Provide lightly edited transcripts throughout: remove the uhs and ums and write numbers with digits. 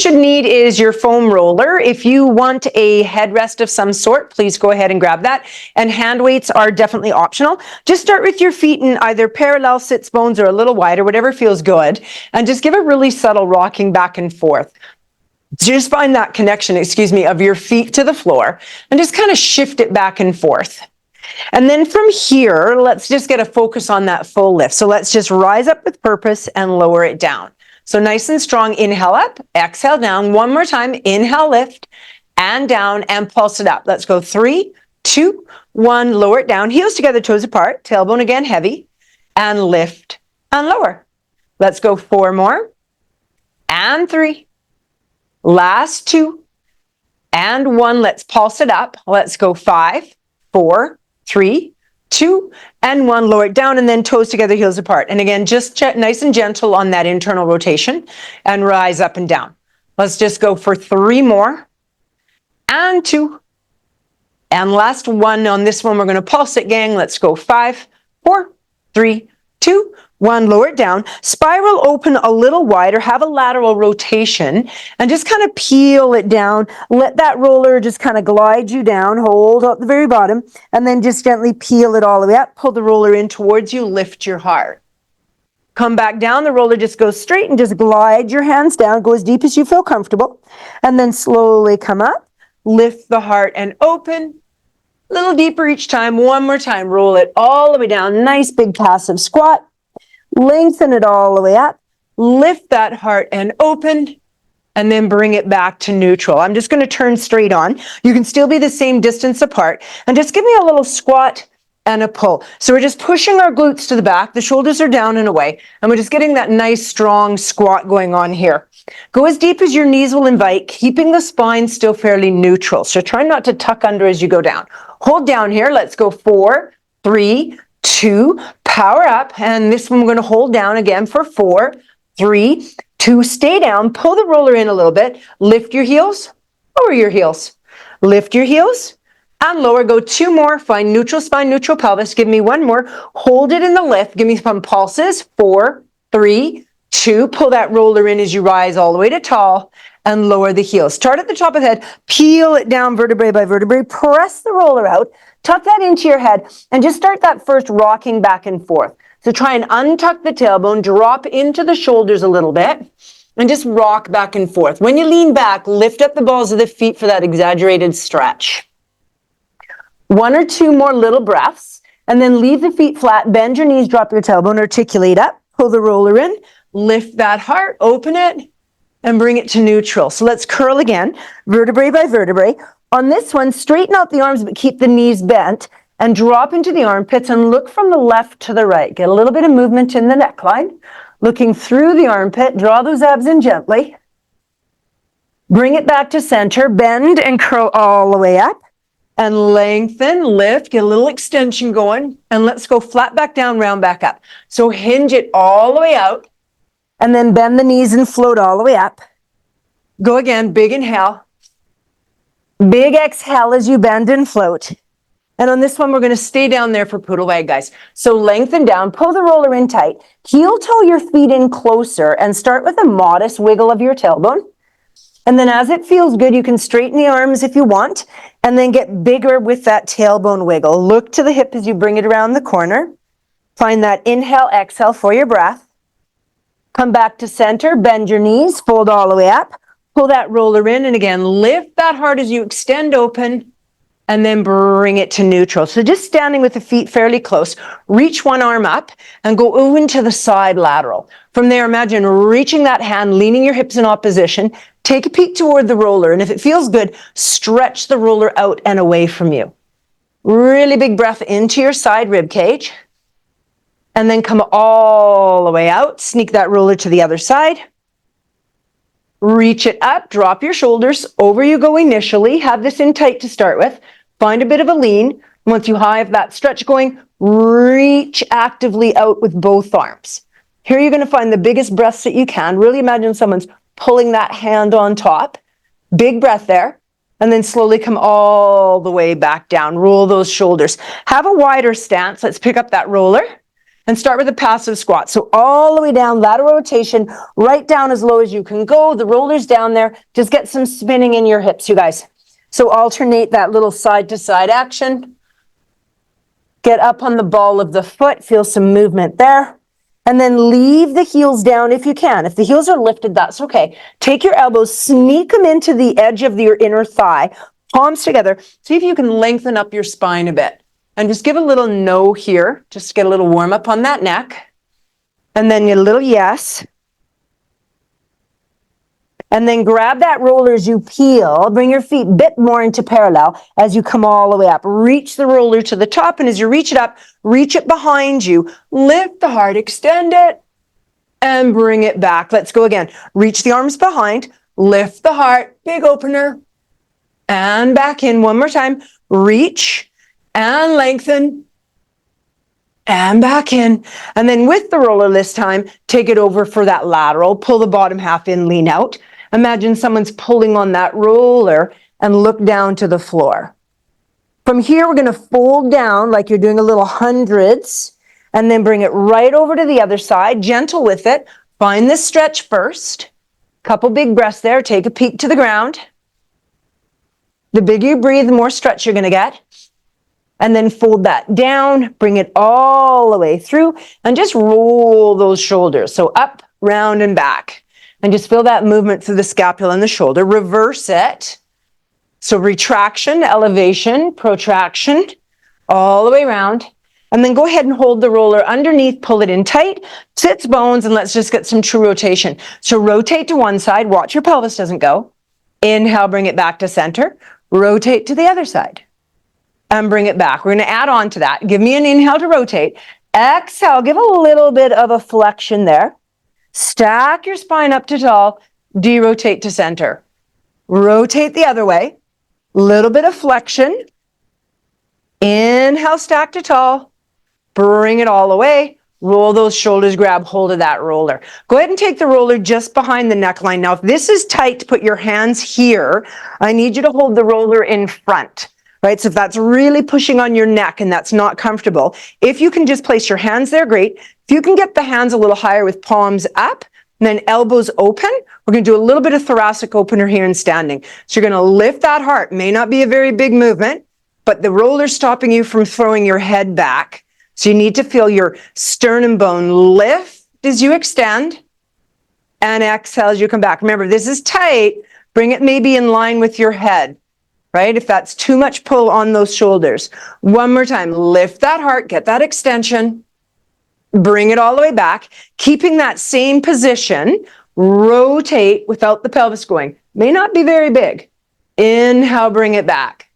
should need is your foam roller. If you want a headrest of some sort, please go ahead and grab that. And hand weights are definitely optional. Just start with your feet in either parallel sits bones or a little wider, whatever feels good. And just give a really subtle rocking back and forth. Just find that connection, of your feet to the floor and just kind of shift it back and forth. And then from here, let's just get a focus on that full lift. So let's just rise up with purpose and lower it down. So nice and strong, inhale up, exhale down. One more time, inhale, lift, and down, and pulse it up. Let's go 3, 2, 1, lower it down. Heels together, toes apart, tailbone again heavy, and lift and lower. Let's go 4 more, and 3, last 2, and 1. Let's pulse it up. Let's go 5, 4, 3, 2, and 1. Lower it down, and then toes together, heels apart. And again, just nice and gentle on that internal rotation, and rise up and down. Let's just go for 3 more, and 2, and last 1. On this one, we're going to pulse it, gang. Let's go 5, 4, 3, 2, 1. Lower it down. Spiral open a little wider. Have a lateral rotation and just kind of peel it down. Let that roller just kind of glide you down. Hold at the very bottom and then just gently peel it all the way up. Pull the roller in towards you. Lift your heart. Come back down. The roller just goes straight and just glide your hands down. Go as deep as you feel comfortable. And then slowly come up. Lift the heart and open. A little deeper each time. One more time. Roll it all the way down. Nice big passive squat. Lengthen it all the way up. Lift that heart and open. And then bring it back to neutral. I'm just going to turn straight on. You can still be the same distance apart. And just give me a little squat and a pull. So we're just pushing our glutes to the back. The shoulders are down and away. And we're just getting that nice strong squat going on here. Go as deep as your knees will invite, keeping the spine still fairly neutral. So try not to tuck under as you go down. Hold down here. Let's go 4, 3, 2, power up. And this one we're going to hold down again for 4, 3, 2, stay down. Pull the roller in a little bit. Lift your heels, lower your heels. Lift your heels and lower. Go 2 more. Find neutral spine, neutral pelvis. Give me 1 more. Hold it in the lift. Give me some pulses. 4, 3, 2. Pull that roller in as you rise all the way to tall and lower the heels. Start at the top of the head. Peel it down vertebrae by vertebrae. Press the roller out. Tuck that into your head and just start that first rocking back and forth. So try and untuck the tailbone, drop into the shoulders a little bit, and just rock back and forth. When you lean back, lift up the balls of the feet for that exaggerated stretch. 1 or 2 more little breaths, and then leave the feet flat, bend your knees, drop your tailbone, articulate up, pull the roller in, lift that heart, open it, and bring it to neutral. So let's curl again, vertebrae by vertebrae. On this one, straighten out the arms, but keep the knees bent, and drop into the armpits and look from the left to the right. Get a little bit of movement in the neckline. Looking through the armpit, draw those abs in gently. Bring it back to center, bend and curl all the way up. And lengthen, lift, get a little extension going. And let's go flat back down, round back up. So hinge it all the way out. And then bend the knees and float all the way up. Go again, big inhale. Big exhale as you bend and float. And on this one, we're going to stay down there for poodle wag, guys. So lengthen down, pull the roller in tight. Heel toe your feet in closer and start with a modest wiggle of your tailbone. And then as it feels good, you can straighten the arms if you want, and then get bigger with that tailbone wiggle. Look to the hip as you bring it around the corner. Find that inhale, exhale for your breath. Come back to center, bend your knees, fold all the way up. Pull that roller in, and again, lift that heart as you extend open, and then bring it to neutral. So just standing with the feet fairly close, reach one arm up and go over into the side lateral. From there, imagine reaching that hand, leaning your hips in opposition, take a peek toward the roller, and if it feels good, stretch the roller out and away from you. Really big breath into your side rib cage, and then come all the way out, sneak that roller to the other side. Reach it up, drop your shoulders, over you go initially, have this in tight to start with, find a bit of a lean. Once you have that stretch going, reach actively out with both arms. Here you're going to find the biggest breaths that you can. Really imagine someone's pulling that hand on top. Big breath there, and then slowly come all the way back down. Roll those shoulders. Have a wider stance. Let's pick up that roller. and start with a passive squat. So all the way down, lateral rotation, right down as low as you can go. The roller's down there. Just get some spinning in your hips, you guys. So alternate that little side to side action. Get up on the ball of the foot, feel some movement there. And then leave the heels down if you can. If the heels are lifted, that's okay. Take your elbows, sneak them into the edge of your inner thigh, palms together. See if you can lengthen up your spine a bit. And just give a little no here, just to get a little warm up on that neck. And then a little yes. And then grab that roller as you peel. Bring your feet a bit more into parallel as you come all the way up. Reach the roller to the top, and as you reach it up, reach it behind you. Lift the heart, extend it, and bring it back. Let's go again. Reach the arms behind, lift the heart, big opener, and back in. One more time. Reach and lengthen, and back in. And then with the roller this time, take it over for that lateral. Pull the bottom half in, lean out. Imagine someone's pulling on that roller and look down to the floor. From here, we're going to fold down like you're doing a little hundreds, and then bring it right over to the other side, gentle with it. Find this stretch first. Couple big breaths there. Take a peek to the ground. The bigger you breathe, the more stretch you're going to get. And then fold that down, bring it all the way through, and just roll those shoulders. So up, round, and back. And just feel that movement through the scapula and the shoulder. Reverse it. So retraction, elevation, protraction, all the way around. And then go ahead and hold the roller underneath, pull it in tight, sits bones, and let's just get some true rotation. So rotate to one side, watch your pelvis doesn't go. Inhale, bring it back to center. Rotate to the other side. And bring it back. We're going to add on to that. Give me an inhale to rotate. Exhale, give a little bit of a flexion there. Stack your spine up to tall. De-rotate to center. Rotate the other way. Little bit of flexion. Inhale, stack to tall. Bring it all the way. Roll those shoulders, grab hold of that roller. Go ahead and take the roller just behind the neckline. Now, if this is tight, put your hands here. I need you to hold the roller in front. Right, so if that's really pushing on your neck and that's not comfortable, if you can just place your hands there, great. If you can get the hands a little higher with palms up and then elbows open, we're going to do a little bit of thoracic opener here in standing. So you're going to lift that heart. May not be a very big movement, but the roller's stopping you from throwing your head back. So you need to feel your sternum bone lift as you extend and exhale as you come back. Remember, this is tight. Bring it maybe in line with your head. Right? If that's too much pull on those shoulders. One more time, lift that heart, get that extension, bring it all the way back, keeping that same position, rotate without the pelvis going. May not be very big. Inhale, bring it back.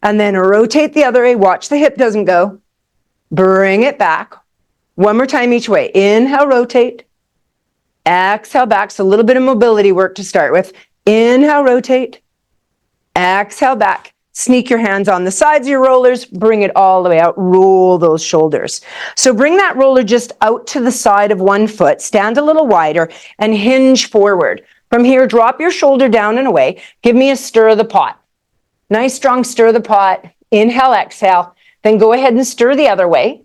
And then rotate the other way, watch the hip doesn't go. Bring it back. One more time each way. Inhale, rotate. Exhale, back. So a little bit of mobility work to start with. Inhale, rotate. Exhale back. Sneak your hands on the sides of your rollers. Bring it all the way out. Roll those shoulders. So bring that roller just out to the side of one foot. Stand a little wider and hinge forward. From here, drop your shoulder down and away. Give me a stir of the pot. Nice strong stir of the pot. Inhale, exhale. Then go ahead and stir the other way.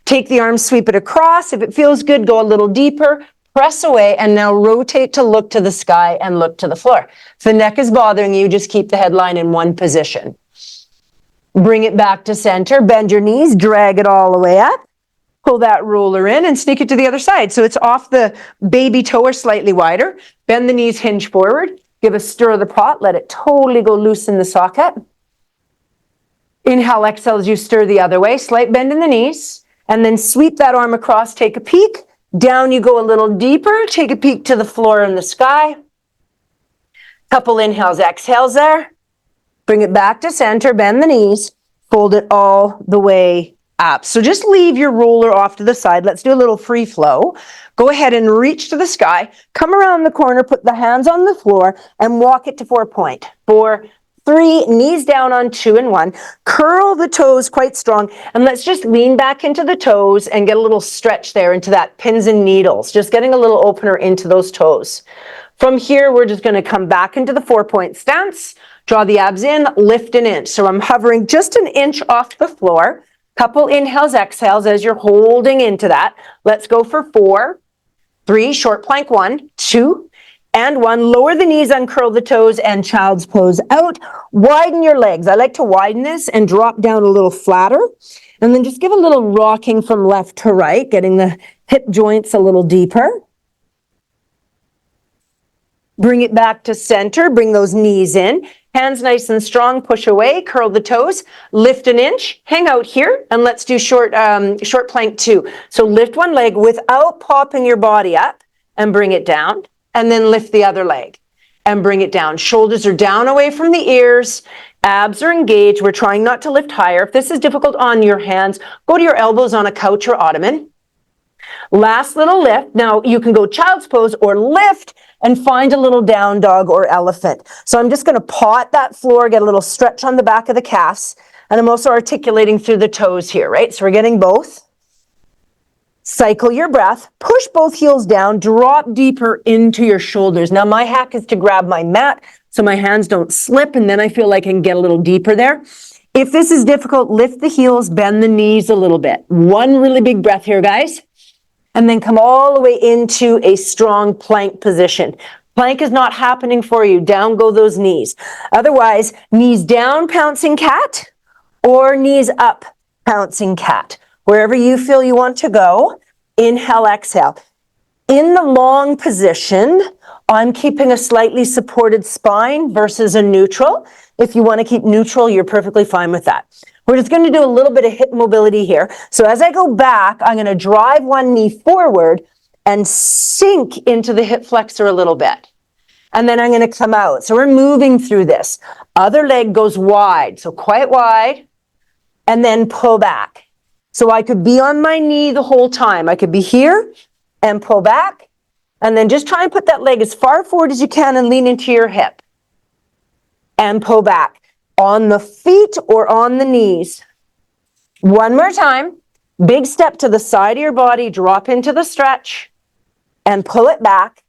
Take the arms, sweep it across. If it feels good, go a little deeper. Press away, and now rotate to look to the sky and look to the floor. If the neck is bothering you, just keep the headline in one position. Bring it back to center, bend your knees, drag it all the way up. Pull that roller in and sneak it to the other side. So it's off the baby toe or slightly wider. Bend the knees, hinge forward. Give a stir of the pot. Let it totally go loose in the socket. Inhale, exhale as you stir the other way. Slight bend in the knees. And then sweep that arm across, take a peek. Down you go a little deeper. Take a peek to the floor and the sky. Couple inhales, exhales there. Bring it back to center, bend the knees. Fold it all the way up. So just leave your roller off to the side. Let's do a little free flow. Go ahead and reach to the sky. Come around the corner, put the hands on the floor, and walk it to 4 point. 4, 3, knees down on 2 and 1. Curl the toes quite strong. And let's just lean back into the toes and get a little stretch there into that pins and needles. Just getting a little opener into those toes. From here, we're just going to come back into the 4 point stance. Draw the abs in, lift an inch. So I'm hovering just an inch off the floor. Couple inhales, exhales as you're holding into that. Let's go for 4, 3, short plank 1, 2, and 1. Lower the knees, uncurl the toes, and child's pose out. Widen your legs. I like to widen this and drop down a little flatter. And then just give a little rocking from left to right, getting the hip joints a little deeper. Bring it back to center. Bring those knees in. Hands nice and strong. Push away. Curl the toes. Lift an inch. Hang out here. And let's do short plank 2. So lift one leg without popping your body up and bring it down. And then lift the other leg and bring it down. Shoulders are down away from the ears. Abs are engaged. We're trying not to lift higher. If this is difficult on your hands, go to your elbows on a couch or ottoman. Last little lift. Now you can go child's pose or lift and find a little down dog or elephant. So I'm just going to paw at that floor, get a little stretch on the back of the calves. And I'm also articulating through the toes here, right? So we're getting both. Cycle your breath, push both heels down, drop deeper into your shoulders. Now my hack is to grab my mat so my hands don't slip, and then I feel like I can get a little deeper there. If this is difficult, lift the heels, bend the knees a little bit. One really big breath here, guys. And then come all the way into a strong plank position. Plank is not happening for you. Down go those knees. Otherwise, knees down, pouncing cat, or knees up, pouncing cat. Wherever you feel you want to go, inhale, exhale. In the long position, I'm keeping a slightly supported spine versus a neutral. If you want to keep neutral, you're perfectly fine with that. We're just going to do a little bit of hip mobility here. So as I go back, I'm going to drive one knee forward and sink into the hip flexor a little bit. And then I'm going to come out. So we're moving through this. Other leg goes wide, so quite wide, and then pull back. So I could be on my knee the whole time. I could be here and pull back, and then just try and put that leg as far forward as you can and lean into your hip. And pull back on the feet or on the knees. One more time. Big step to the side of your body, drop into the stretch, and pull it back.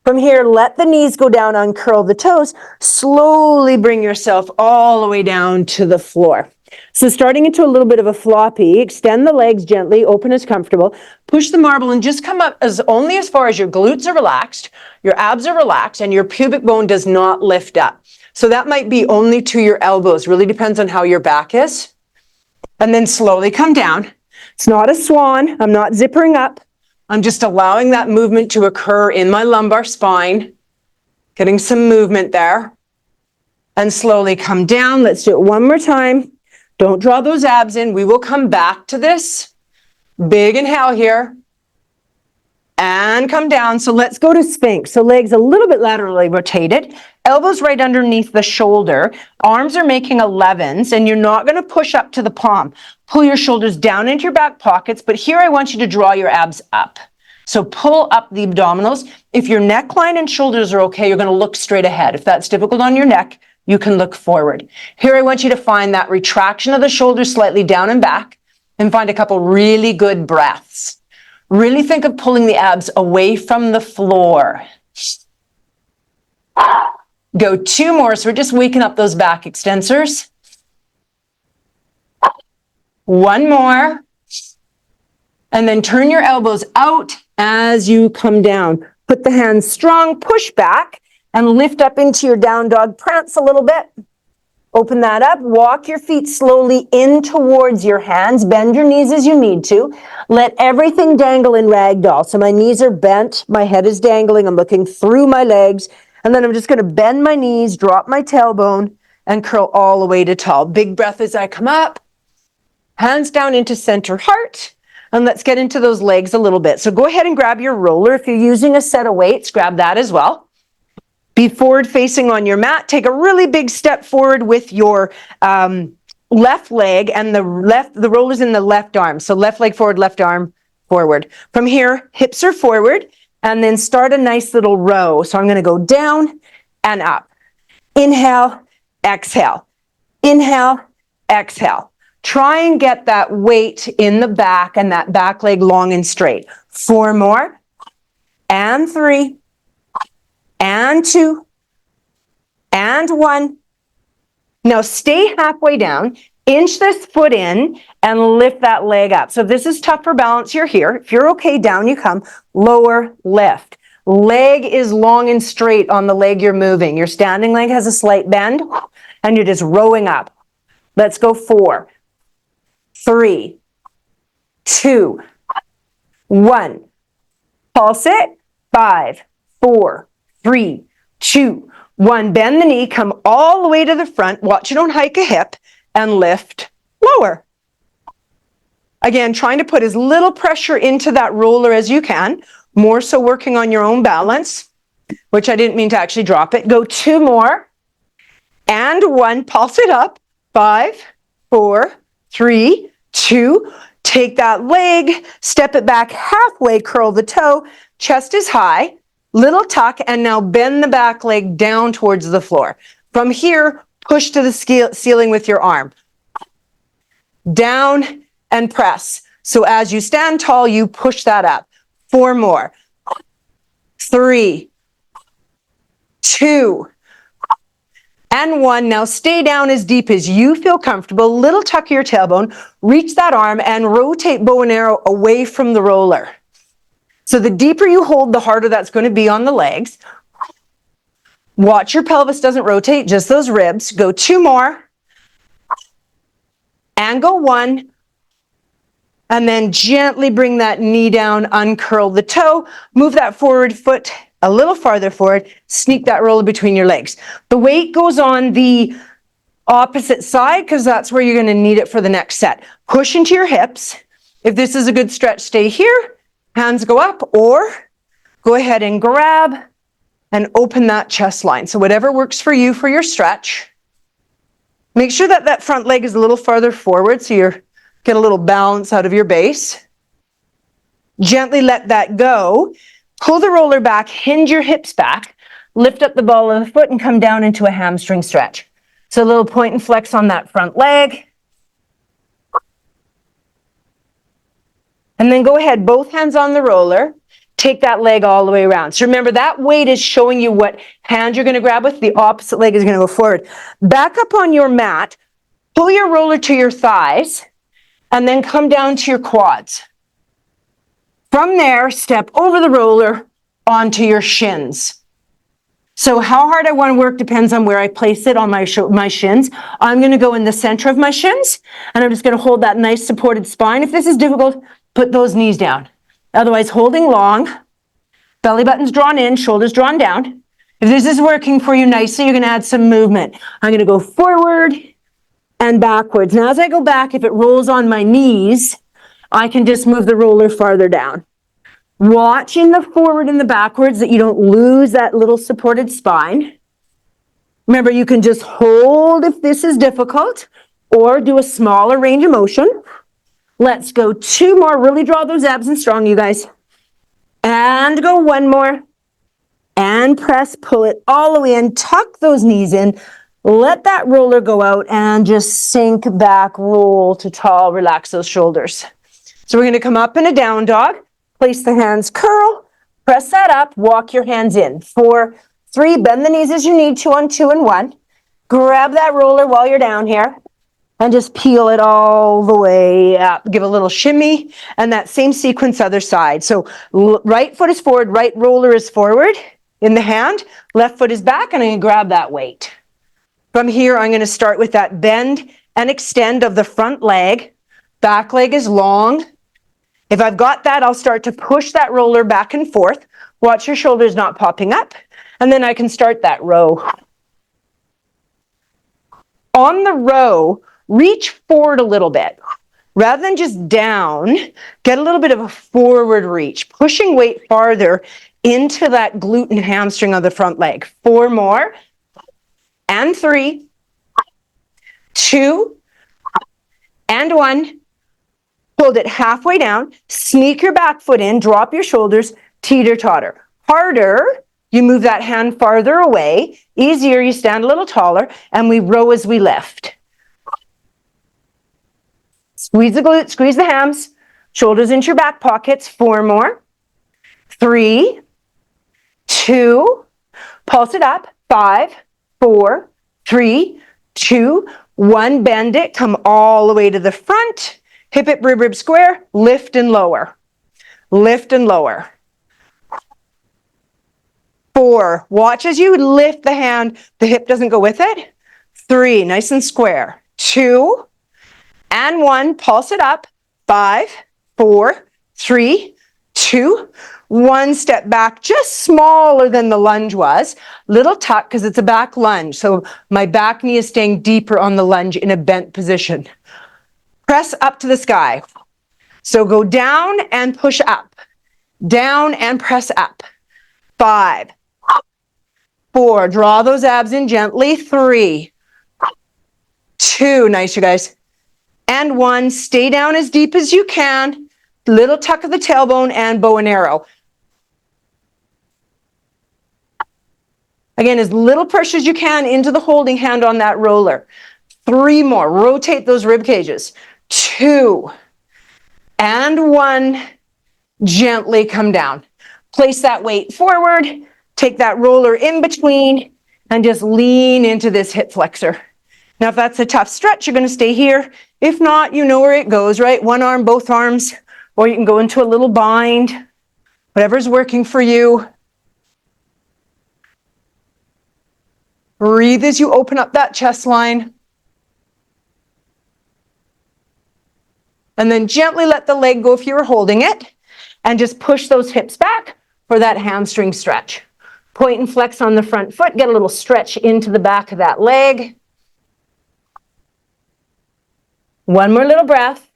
From here, let the knees go down, uncurl the toes. Slowly bring yourself all the way down to the floor. So starting into a little bit of a floppy, extend the legs gently, open as comfortable, push the marble and just come up only as far as your glutes are relaxed, your abs are relaxed, and your pubic bone does not lift up. So that might be only to your elbows, really depends on how your back is. And then slowly come down. It's not a swan, I'm not zippering up. I'm just allowing that movement to occur in my lumbar spine, getting some movement there. And slowly come down. Let's do it one more time. Don't draw those abs in. We will come back to this. Big inhale here. And come down. So let's go to Sphinx. So legs a little bit laterally rotated. Elbows right underneath the shoulder. Arms are making 11s, and you're not going to push up to the palm. Pull your shoulders down into your back pockets, but here I want you to draw your abs up. So pull up the abdominals. If your neckline and shoulders are okay, you're going to look straight ahead. If that's difficult on your neck, you can look forward. Here I want you to find that retraction of the shoulders slightly down and back, and find a couple really good breaths. Really think of pulling the abs away from the floor. Go 2 more, so we're just waking up those back extensors. 1 more. And then turn your elbows out as you come down. Put the hands strong, push back, and lift up into your down dog. Prance a little bit. Open that up. Walk your feet slowly in towards your hands. Bend your knees as you need to. Let everything dangle in ragdoll. So my knees are bent. My head is dangling. I'm looking through my legs. And then I'm just going to bend my knees, drop my tailbone, and curl all the way to tall. Big breath as I come up. Hands down into center heart. And let's get into those legs a little bit. So go ahead and grab your roller. If you're using a set of weights, grab that as well. Be forward facing on your mat. Take a really big step forward with your left leg, and the roller's in the left arm. So left leg forward, left arm forward. From here, hips are forward, and then start a nice little row. So I'm going to go down and up. Inhale, exhale. Inhale, exhale. Try and get that weight in the back and that back leg long and straight. 4 more. And 3. And 2. And 1. Now stay halfway down. Inch this foot in and lift that leg up. So if this is tough for balance, you're here. If you're okay, down you come. Lower, lift. Leg is long and straight on the leg you're moving. Your standing leg has a slight bend, and you're just rowing up. Let's go 4, 3, 2, 1. Pulse it. 5, 4, 3, 2, 1. Bend the knee, come all the way to the front. Watch you don't hike a hip, and lift lower. Again, trying to put as little pressure into that roller as you can, more so working on your own balance, which I didn't mean to actually drop it. Go 2 more, and 1. Pulse it up. 5, 4, 3, 2. Take that leg, step it back halfway, curl the toe, chest is high, little tuck, and now bend the back leg down towards the floor. From here, push to the ceiling with your arm. Down and press. So as you stand tall, you push that up. 4 more. 3, 2, and 1. Now stay down as deep as you feel comfortable. Little tuck of your tailbone. Reach that arm and rotate bow and arrow away from the roller. So the deeper you hold, the harder that's going to be on the legs. Watch your pelvis doesn't rotate, just those ribs. Go 2 more. And go 1. And then gently bring that knee down, uncurl the toe. Move that forward foot a little farther forward. Sneak that roller between your legs. The weight goes on the opposite side because that's where you're going to need it for the next set. Push into your hips. If this is a good stretch, stay here. Hands go up, or go ahead and grab and open that chest line. So whatever works for you for your stretch. Make sure that that front leg is a little farther forward so you get a little balance out of your base. Gently let that go. Pull the roller back, hinge your hips back, lift up the ball of the foot and come down into a hamstring stretch. So a little point and flex on that front leg. And then go ahead, both hands on the roller. Take that leg all the way around. So remember, that weight is showing you what hand you're going to grab with. The opposite leg is going to go forward. Back up on your mat. Pull your roller to your thighs. And then come down to your quads. From there, step over the roller onto your shins. So how hard I want to work depends on where I place it on my shins. I'm going to go in the center of my shins. And I'm just going to hold that nice supported spine. If this is difficult, put those knees down. Otherwise, holding long, belly button's drawn in, shoulders drawn down. If this is working for you nicely, you're going to add some movement. I'm going to go forward and backwards. Now, as I go back, if it rolls on my knees, I can just move the roller farther down. Watching the forward and the backwards that you don't lose that little supported spine. Remember, you can just hold if this is difficult, or do a smaller range of motion. Let's go 2 more. Really draw those abs in strong, you guys. And go 1 more. And press, pull it all the way in. Tuck those knees in. Let that roller go out and just sink back, roll to tall, relax those shoulders. So we're going to come up in a down dog. Place the hands, curl, press that up, walk your hands in. 4, 3, bend the knees as you need to on 2 and 1. Grab that roller while you're down here. And just peel it all the way up. Give a little shimmy. And that same sequence other side. So right foot is forward, right roller is forward in the hand. Left foot is back, and I'm going to grab that weight. From here, I'm going to start with that bend and extend of the front leg. Back leg is long. If I've got that, I'll start to push that roller back and forth. Watch your shoulders not popping up. And then I can start that row. On the row, reach forward a little bit. Rather than just down, get a little bit of a forward reach, pushing weight farther into that glute and hamstring of the front leg. 4 more. And 3, 2, and 1. Hold it halfway down. Sneak your back foot in. Drop your shoulders. Teeter-totter. Harder, you move that hand farther away. Easier, you stand a little taller. And we row as we lift. Squeeze the glutes, squeeze the hams. Shoulders into your back pockets. 4 more. 3, 2. Pulse it up. 5, 4, 3, 2, 1, bend it, come all the way to the front, hip, hip, rib, rib, square, lift and lower. Lift and lower. 4, watch as you lift the hand, the hip doesn't go with it. 3, nice and square. 2, and 1, pulse it up. 5, 4, 3, 2, 1, step back, just smaller than the lunge was. Little tuck because it's a back lunge. So my back knee is staying deeper on the lunge in a bent position. Press up to the sky. So go down and push up. Down and press up. 5, 4, draw those abs in gently. 3, 2, nice you guys. And 1, stay down as deep as you can. Little tuck of the tailbone and bow and arrow. Again, as little pressure as you can into the holding hand on that roller. 3 more, rotate those rib cages. 2, and 1, gently come down. Place that weight forward, take that roller in between, and just lean into this hip flexor. Now, if that's a tough stretch, you're going to stay here. If not, you know where it goes, right? One arm, both arms, or you can go into a little bind, whatever's working for you. Breathe as you open up that chest line. And then gently let the leg go if you were holding it, and just push those hips back for that hamstring stretch. Point and flex on the front foot, get a little stretch into the back of that leg. 1 more little breath,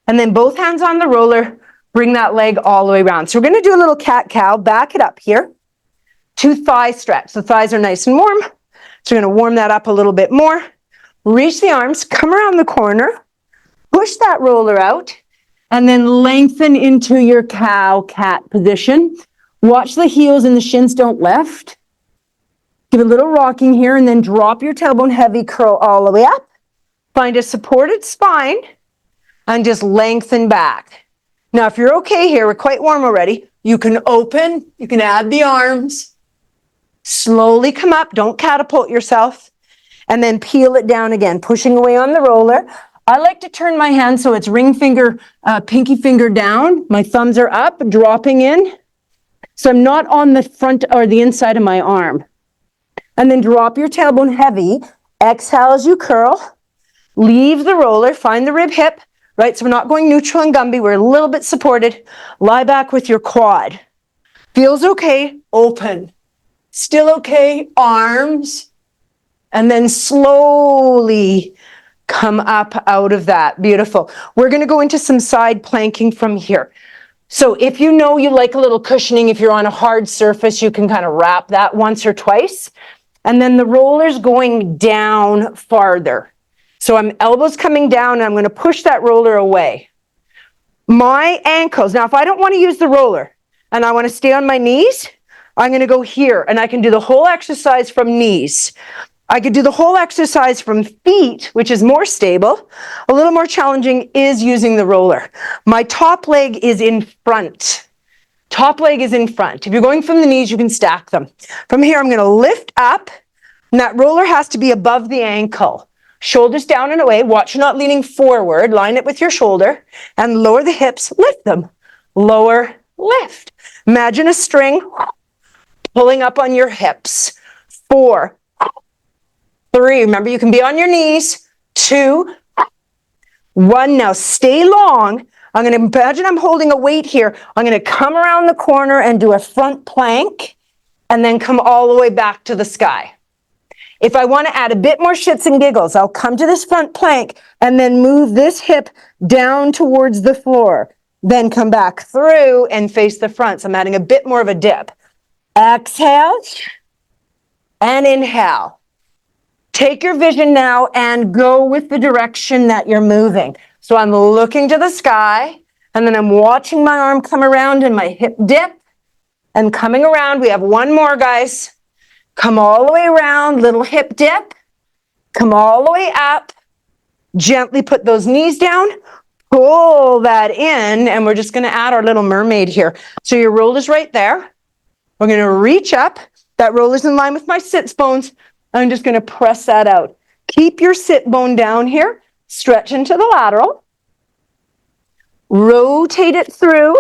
and then both hands on the roller, bring that leg all the way around. So we're going to do a little cat-cow, back it up here. 2 thigh stretch. The thighs are nice and warm, so we're going to warm that up a little bit more. Reach the arms, come around the corner, push that roller out, and then lengthen into your cow-cat position. Watch the heels and the shins don't lift. Give a little rocking here, and then drop your tailbone heavy, curl all the way up. Find a supported spine, and just lengthen back. Now, if you're okay here, we're quite warm already, you can open, you can add the arms, slowly come up, don't catapult yourself, and then peel it down again, pushing away on the roller. I like to turn my hand so it's ring finger, pinky finger down. My thumbs are up, dropping in. So I'm not on the front or the inside of my arm. And then drop your tailbone heavy. Exhale as you curl. Leave the roller, find the rib hip, right? So we're not going neutral and Gumby. We're a little bit supported. Lie back with your quad. Feels okay, open. Still okay, arms. And then slowly come up out of that. Beautiful. We're going to go into some side planking from here. So if you know you like a little cushioning, if you're on a hard surface, you can kind of wrap that once or twice. And then the roller's going down farther. So I'm elbows coming down, and I'm going to push that roller away. My ankles, now if I don't want to use the roller and I want to stay on my knees, I'm going to go here, and I can do the whole exercise from knees. I could do the whole exercise from feet, which is more stable. A little more challenging is using the roller. My top leg is in front. Top leg is in front. If you're going from the knees, you can stack them. From here, I'm going to lift up, and that roller has to be above the ankle. Shoulders down and away. Watch you're not leaning forward. Line it with your shoulder, and lower the hips. Lift them. Lower, lift. Imagine a string pulling up on your hips. 4, 3, remember you can be on your knees. 2, 1, now stay long. I'm going to imagine I'm holding a weight here. I'm going to come around the corner and do a front plank, and then come all the way back to the sky. If I want to add a bit more shits and giggles, I'll come to this front plank and then move this hip down towards the floor. Then come back through and face the front. So I'm adding a bit more of a dip. Exhale and inhale. Take your vision now and go with the direction that you're moving. So I'm looking to the sky, and then I'm watching my arm come around and my hip dip, and coming around. We have 1 more, guys. Come all the way around, little hip dip. Come all the way up. Gently put those knees down. Pull that in, and we're just going to add our little mermaid here. So your roller's right there. We're going to reach up. That roller's in line with my sits bones. I'm just going to press that out. Keep your sit bone down here. Stretch into the lateral. Rotate it through.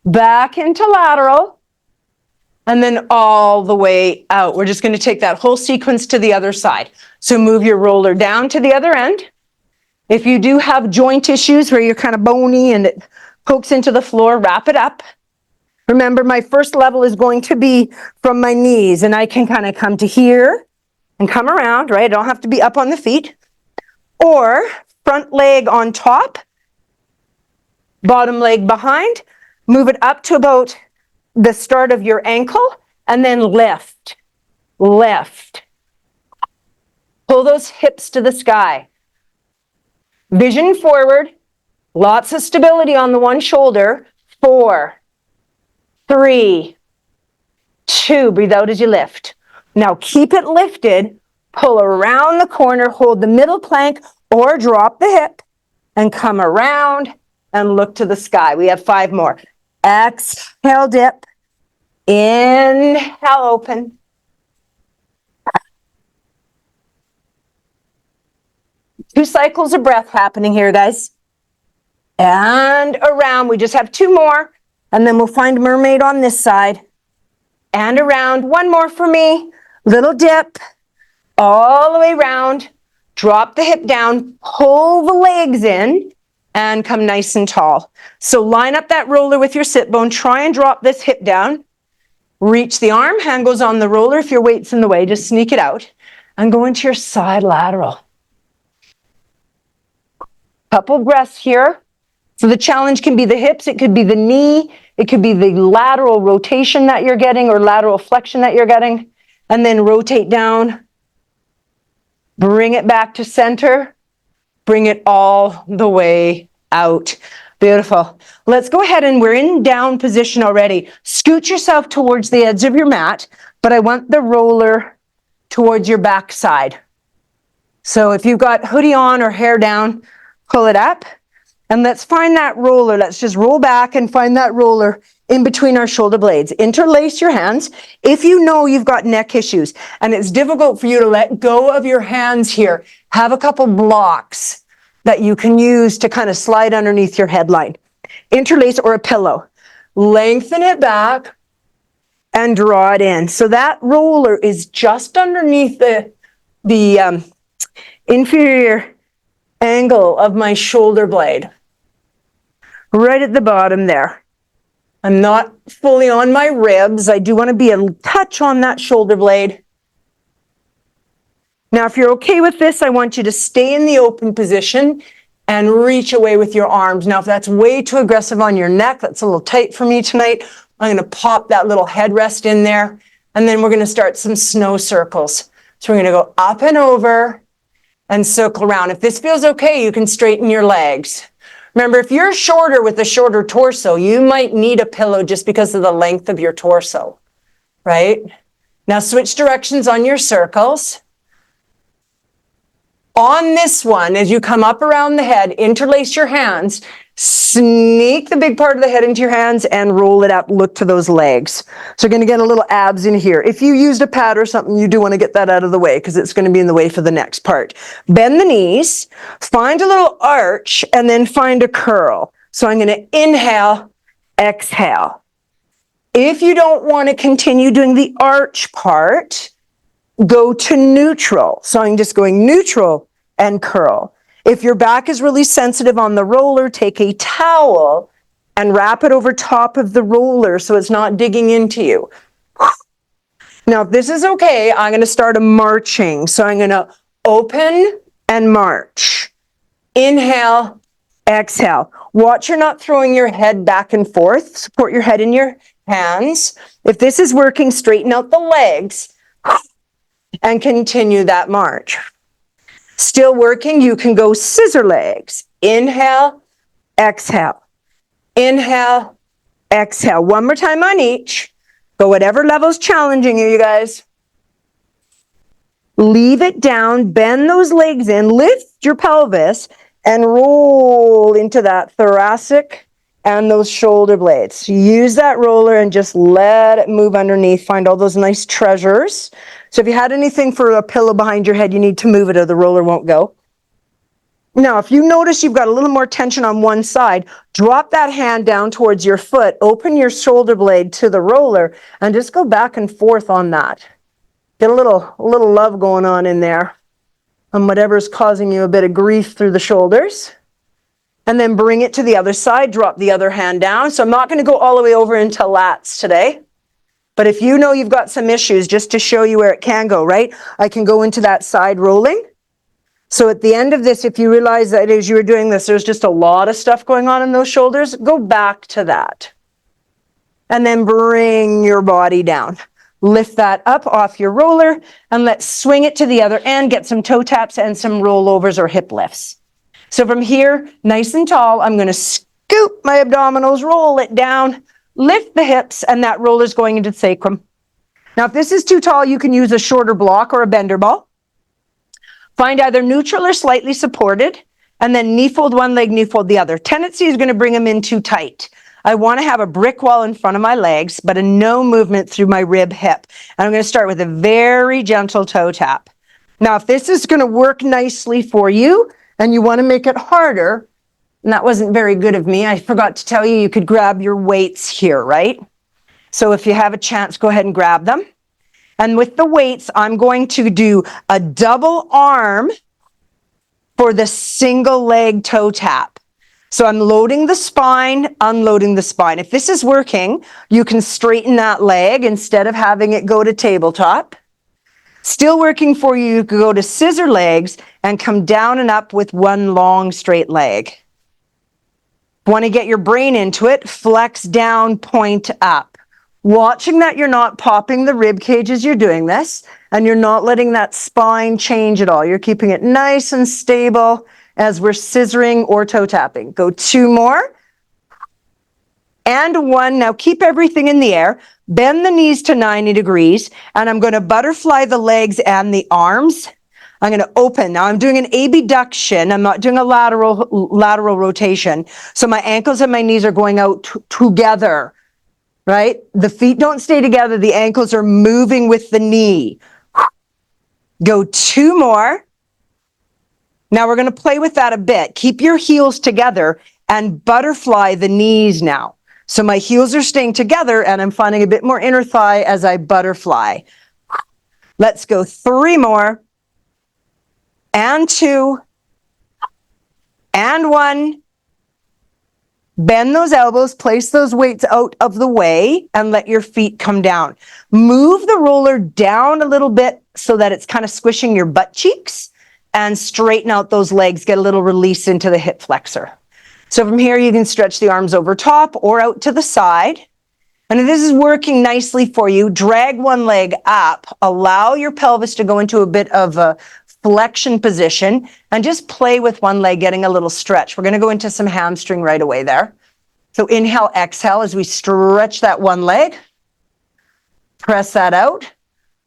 Back into lateral. And then all the way out. We're just going to take that whole sequence to the other side. So move your roller down to the other end. If you do have joint issues where you're kind of bony and it pokes into the floor, wrap it up. Remember, my first level is going to be from my knees, and I can kind of come to here and come around, right? I don't have to be up on the feet. Or front leg on top, bottom leg behind. Move it up to about the start of your ankle, and then lift, lift. Pull those hips to the sky. Vision forward, lots of stability on the one shoulder. 4, 3, 2, breathe out as you lift. Now keep it lifted, pull around the corner, hold the middle plank or drop the hip and come around and look to the sky. We have 5 more. Exhale, dip. Inhale, open. 2 cycles of breath happening here, guys. And around. We just have 2 more. And then we'll find mermaid on this side. And around. 1 more for me. Little dip. All the way around. Drop the hip down. Pull the legs in. And come nice and tall. So line up that roller with your sit bone. Try and drop this hip down. Reach the arm. Hand goes on the roller. If your weight's in the way, just sneak it out. And go into your side lateral. Couple breaths here. So the challenge can be the hips, it could be the knee, it could be the lateral rotation that you're getting or lateral flexion that you're getting. And then rotate down. Bring it back to center. Bring it all the way out. Beautiful. Let's go ahead and we're in down position already. Scoot yourself towards the edge of your mat, but I want the roller towards your back side. So if you've got hoodie on or hair down, pull it up and let's find that roller. Let's just roll back and find that roller in between our shoulder blades. Interlace your hands. If you know you've got neck issues and it's difficult for you to let go of your hands here, have a couple blocks that you can use to kind of slide underneath your headline. Interlace or a pillow. Lengthen it back and draw it in. So that roller is just underneath the inferior angle of my shoulder blade. Right at the bottom there. I'm not fully on my ribs. I do want to be a touch on that shoulder blade. Now, if you're okay with this, I want you to stay in the open position and reach away with your arms. Now, if that's way too aggressive on your neck, that's a little tight for me tonight, I'm going to pop that little headrest in there, and then we're going to start some snow circles. So we're going to go up and over and circle around. If this feels okay, you can straighten your legs. Remember, if you're shorter with a shorter torso, you might need a pillow just because of the length of your torso, right? Now switch directions on your circles. On this one, as you come up around the head, interlace your hands, sneak the big part of the head into your hands and roll it up, look to those legs. So you're going to get a little abs in here. If you used a pad or something, you do want to get that out of the way because it's going to be in the way for the next part. Bend the knees, find a little arch, and then find a curl. So I'm going to inhale, exhale. If you don't want to continue doing the arch part, go to neutral. So I'm just going neutral and curl. If your back is really sensitive on the roller, take a towel and wrap it over top of the roller so it's not digging into you. Now, if this is okay, I'm going to start a marching. So I'm going to open and march. Inhale, exhale. Watch you're not throwing your head back and forth. Support your head in your hands. If this is working, straighten out the legs and continue that march. Still working, you can go scissor legs. Inhale, exhale. Inhale, exhale. One more time on each. Go whatever level's challenging you guys. Leave it down, bend those legs in, lift your pelvis, and roll into that thoracic and those shoulder blades. Use that roller and just let it move underneath. Find all those nice treasures. So if you had anything for a pillow behind your head, you need to move it or the roller won't go. Now, if you notice you've got a little more tension on one side, drop that hand down towards your foot, open your shoulder blade to the roller, and just go back and forth on that. Get a little love going on in there on whatever's causing you a bit of grief through the shoulders. And then bring it to the other side, drop the other hand down. So I'm not going to go all the way over into lats today. But if you know you've got some issues, just to show you where it can go, right? I can go into that side rolling. So at the end of this, if you realize that as you were doing this, there's just a lot of stuff going on in those shoulders, go back to that. And then bring your body down. Lift that up off your roller, and let's swing it to the other end, get some toe taps and some rollovers or hip lifts. So from here, nice and tall, I'm going to scoop my abdominals, roll it down, lift the hips, and that roller's going into the sacrum. Now, if this is too tall, you can use a shorter block or a bender ball. Find either neutral or slightly supported, and then knee fold one leg, knee fold the other. Tendency is going to bring them in too tight. I want to have a brick wall in front of my legs, but a no movement through my rib hip. And I'm going to start with a very gentle toe tap. Now, if this is going to work nicely for you, and you want to make it harder, and that wasn't very good of me, I forgot to tell you, you could grab your weights here, right? So if you have a chance, go ahead and grab them. And with the weights, I'm going to do a double arm for the single leg toe tap. So I'm loading the spine, unloading the spine. If this is working, you can straighten that leg instead of having it go to tabletop. Still working for you, you could go to scissor legs and come down and up with one long straight leg. Want to get your brain into it, flex down, point up. Watching that you're not popping the rib cage as you're doing this, and you're not letting that spine change at all. You're keeping it nice and stable as we're scissoring or toe tapping. Go 2 more. And 1. Now keep everything in the air. Bend the knees to 90 degrees. And I'm going to butterfly the legs and the arms. I'm going to open. Now I'm doing an abduction. I'm not doing a lateral rotation. So my ankles and my knees are going out together. Right? The feet don't stay together. The ankles are moving with the knee. Go 2 more. Now we're going to play with that a bit. Keep your heels together and butterfly the knees now. So my heels are staying together and I'm finding a bit more inner thigh as I butterfly. Let's go 3 more. And 2. And 1. Bend those elbows, place those weights out of the way, and let your feet come down. Move the roller down a little bit so that it's kind of squishing your butt cheeks, and straighten out those legs, get a little release into the hip flexor. So from here, you can stretch the arms over top or out to the side. And if this is working nicely for you, drag one leg up, allow your pelvis to go into a bit of a flexion position, and just play with one leg, getting a little stretch. We're going to go into some hamstring right away there. So inhale, exhale as we stretch that one leg. Press that out.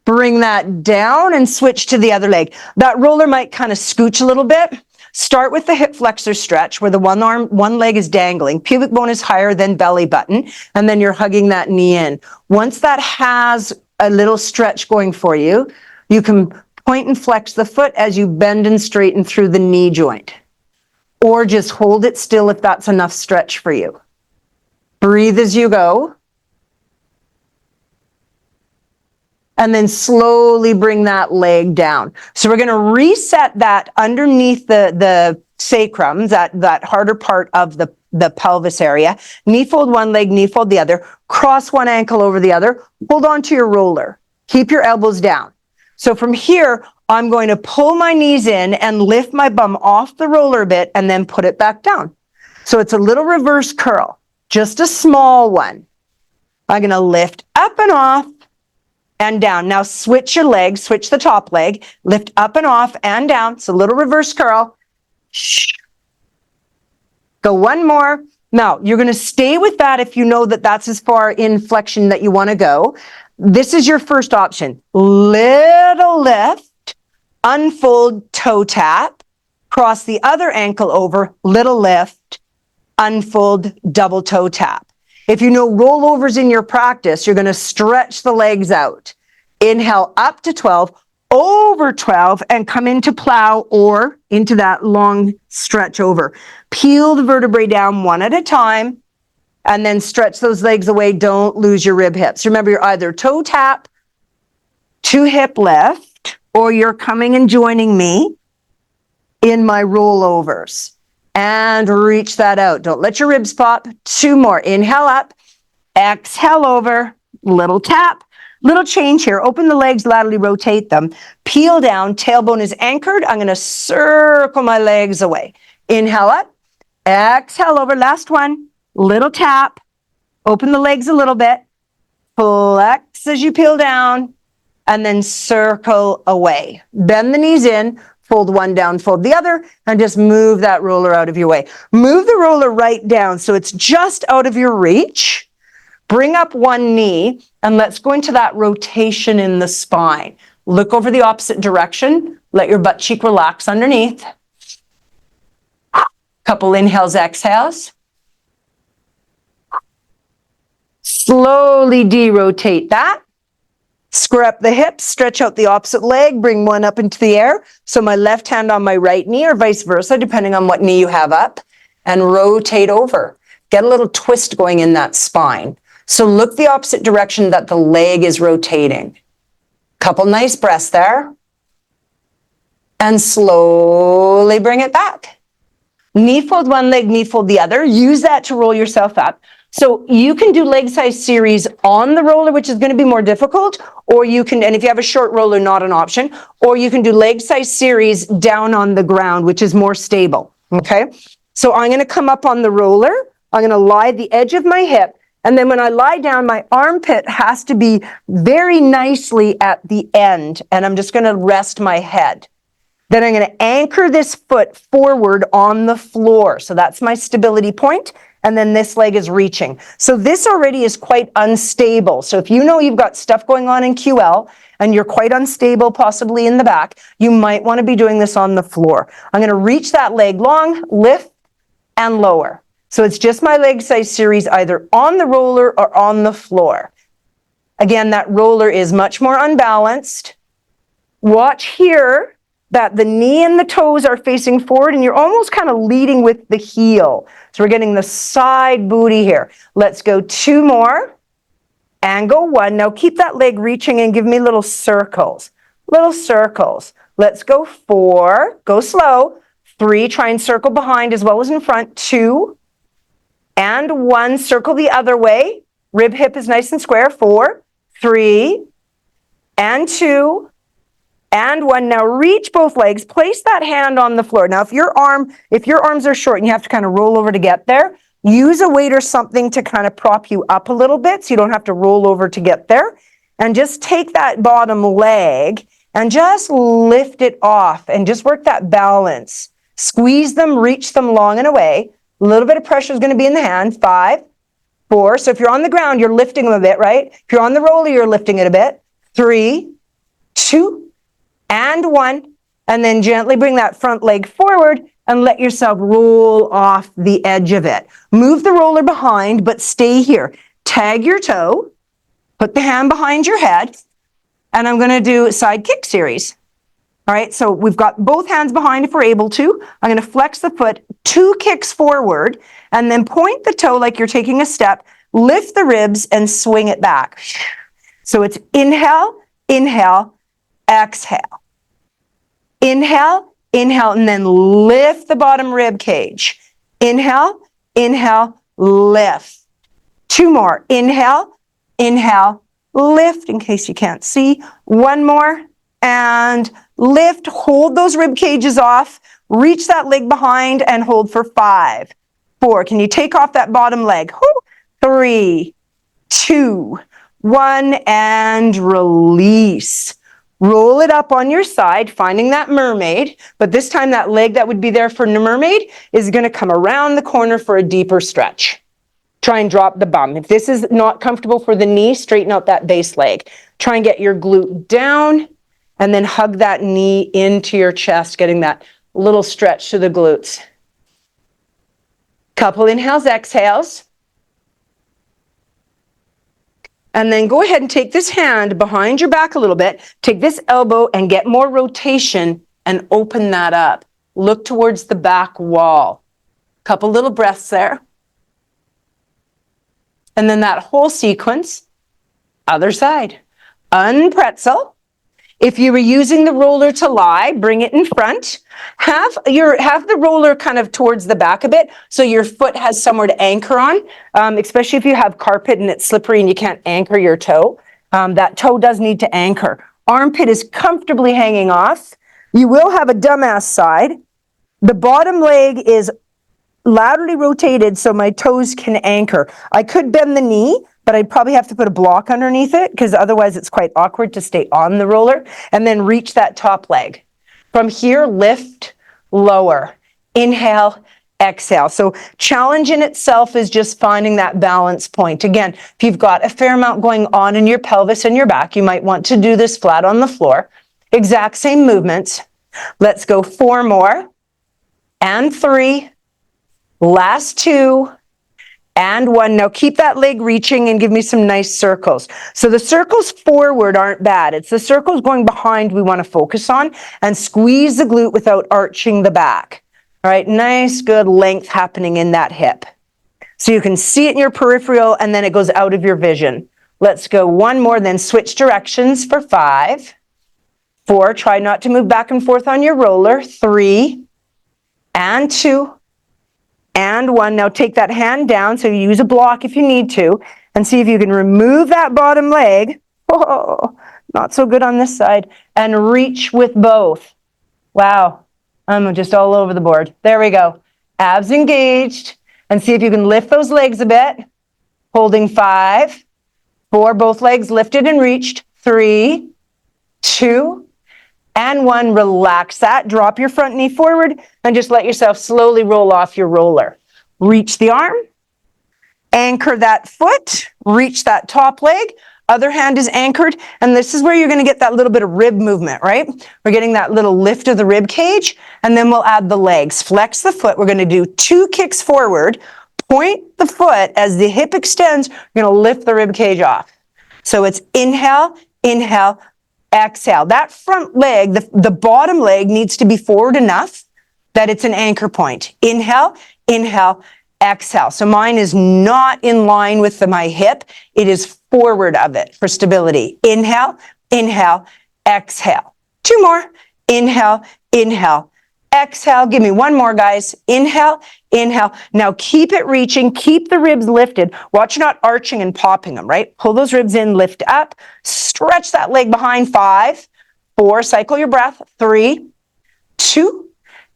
Bring that down and switch to the other leg. That roller might kind of scooch a little bit. Start with the hip flexor stretch where the one leg is dangling. Pubic bone is higher than belly button, and then you're hugging that knee in. Once that has a little stretch going for you, you can point and flex the foot as you bend and straighten through the knee joint. Or just hold it still if that's enough stretch for you. Breathe as you go. And then slowly bring that leg down. So we're going to reset that underneath the sacrum, that harder part of the pelvis area. Knee fold one leg, knee fold the other. Cross one ankle over the other. Hold on to your roller. Keep your elbows down. So from here, I'm going to pull my knees in and lift my bum off the roller a bit and then put it back down. So it's a little reverse curl, just a small one. I'm going to lift up and off and down. Now switch your legs, switch the top leg, lift up and off and down. It's a little reverse curl. Go 1 more. Now you're going to stay with that if you know that that's as far in flexion that you want to go. This is your first option. Little lift, unfold, toe tap, cross the other ankle over, little lift, unfold, double toe tap. If you know rollovers in your practice, you're going to stretch the legs out. Inhale up to 12, over 12, and come into plow or into that long stretch over. Peel the vertebrae down one at a time, and then stretch those legs away. Don't lose your rib hips. Remember, you're either toe tap to hip lift, or you're coming and joining me in my rollovers. And reach that out. Don't let your ribs pop. 2 more. Inhale up, exhale over, little tap. Little change here. Open the legs, laterally rotate them. Peel down, tailbone is anchored. I'm going to circle my legs away. Inhale up, exhale over. Last one. Little tap. Open the legs a little bit. Flex as you peel down, and then circle away. Bend the knees in, fold one down, fold the other, and just move that roller out of your way. Move the roller right down so it's just out of your reach. Bring up one knee, and let's go into that rotation in the spine. Look over the opposite direction. Let your butt cheek relax underneath. Couple inhales, exhales. Slowly de-rotate that. Square up the hips, stretch out the opposite leg, bring one up into the air. So my left hand on my right knee or vice versa, depending on what knee you have up, and rotate over. Get a little twist going in that spine. So look the opposite direction that the leg is rotating. Couple nice breaths there. And slowly bring it back. Knee fold one leg, knee fold the other. Use that to roll yourself up. So you can do leg size series on the roller, which is going to be more difficult, or you can, and if you have a short roller, not an option, or you can do leg size series down on the ground, which is more stable. Okay. So I'm going to come up on the roller. I'm going to lie the edge of my hip. And then when I lie down, my armpit has to be very nicely at the end. And I'm just going to rest my head. Then I'm going to anchor this foot forward on the floor. So that's my stability point. And then this leg is reaching. So this already is quite unstable. So if you know you've got stuff going on in QL and you're quite unstable, possibly in the back, you might want to be doing this on the floor. I'm going to reach that leg long, lift, and lower. So it's just my leg size series either on the roller or on the floor. Again, that roller is much more unbalanced. Watch here that the knee and the toes are facing forward and you're almost kind of leading with the heel. So we're getting the side booty here. Let's go 2 more and go 1. Now keep that leg reaching and give me little circles. Little circles. Let's go 4. Go slow. 3. Try and circle behind as well as in front. 2 and 1. Circle the other way. Rib hip is nice and square. 4, 3 and 2. And 1. Now reach both legs. Place that hand on the floor. Now if your arms are short and you have to kind of roll over to get there, use a weight or something to kind of prop you up a little bit so you don't have to roll over to get there. And just take that bottom leg and just lift it off and just work that balance. Squeeze them, reach them long and away. A little bit of pressure is going to be in the hand. 5, 4. So if you're on the ground, you're lifting them a bit, right? If you're on the roller, you're lifting it a bit. 3, 2, and 1, and then gently bring that front leg forward and let yourself roll off the edge of it. Move the roller behind, but stay here. Tag your toe, put the hand behind your head, and I'm going to do a side kick series. All right, so we've got both hands behind if we're able to. I'm going to flex the foot, 2 kicks forward, and then point the toe like you're taking a step, lift the ribs, and swing it back. So it's inhale, inhale, exhale. Inhale, inhale, and then lift the bottom rib cage. Inhale, inhale, lift. 2 more. Inhale, inhale, lift in case you can't see. 1 more and lift. Hold those rib cages off. Reach that leg behind and hold for 5, 4. Can you take off that bottom leg? 3, 2, 1, and release. Roll it up on your side, finding that mermaid, but this time that leg that would be there for the mermaid is going to come around the corner for a deeper stretch. Try and drop the bum. If this is not comfortable for the knee, straighten out that base leg. Try and get your glute down and then hug that knee into your chest, getting that little stretch to the glutes. Couple inhales, exhales. And then go ahead and take this hand behind your back a little bit. Take this elbow and get more rotation and open that up. Look towards the back wall. Couple little breaths there. And then that whole sequence, other side. Unpretzel. If you were using the roller to lie, bring it in front. Have the roller kind of towards the back a bit so your foot has somewhere to anchor on, especially if you have carpet and it's slippery and you can't anchor your toe. That toe does need to anchor. Armpit is comfortably hanging off. You will have a dumbass side. The bottom leg is laterally rotated so my toes can anchor. I could bend the knee, but I'd probably have to put a block underneath it because otherwise it's quite awkward to stay on the roller, and then reach that top leg. From here, lift, lower, inhale, exhale. So challenge in itself is just finding that balance point. Again, if you've got a fair amount going on in your pelvis and your back, you might want to do this flat on the floor. Exact same movements. Let's go 4 more, and 3, last 2, and 1. Now keep that leg reaching and give me some nice circles. So the circles forward aren't bad. It's the circles going behind we want to focus on, and squeeze the glute without arching the back. All right, nice, good length happening in that hip. So you can see it in your peripheral and then it goes out of your vision. Let's go 1 more, then switch directions for 5, 4. Try not to move back and forth on your roller. 3, and 2, and 1. Now take that hand down, so you use a block if you need to, and see if you can remove that bottom leg. Oh, not so good on this side. And reach with both. Wow, I'm just all over the board. There we go. Abs engaged. And see if you can lift those legs a bit. Holding 5, 4, both legs lifted and reached. 3, 2, and 1. Relax that. Drop your front knee forward and just let yourself slowly roll off your roller. Reach the arm, anchor that foot, reach that top leg, other hand is anchored, and this is where you're going to get that little bit of rib movement, right? We're getting that little lift of the rib cage, and then we'll add the legs. Flex the foot. We're going to do 2 kicks forward, point the foot as the hip extends. You're going to lift the rib cage off. So it's inhale, inhale, exhale. That front leg, the bottom leg needs to be forward enough that it's an anchor point. Inhale, inhale, exhale. So mine is not in line with my hip. It is forward of it for stability. Inhale, inhale, exhale. 2 more. Inhale, inhale, exhale. Give me 1 more, guys. Inhale, inhale. Now keep it reaching. Keep the ribs lifted. Watch you're not arching and popping them, right? Pull those ribs in, lift up. Stretch that leg behind. 5, 4. Cycle your breath. 3, 2,